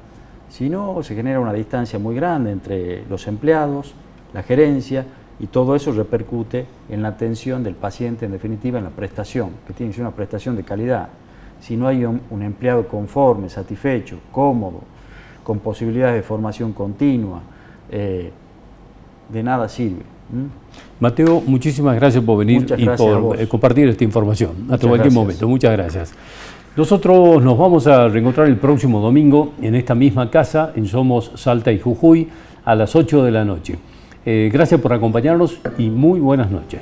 Si no, se genera una distancia muy grande entre los empleados, la gerencia, y todo eso repercute en la atención del paciente, en definitiva en la prestación, que tiene que ser una prestación de calidad. Si no hay un empleado conforme, satisfecho, cómodo, con posibilidades de formación continua, de nada sirve. Mateo, muchísimas gracias por venir y por compartir esta información. Hasta cualquier momento. Muchas gracias. Nosotros nos vamos a reencontrar el próximo domingo en esta misma casa, en Somos Salta y Jujuy, a las 8 de la noche. Gracias por acompañarnos y muy buenas noches.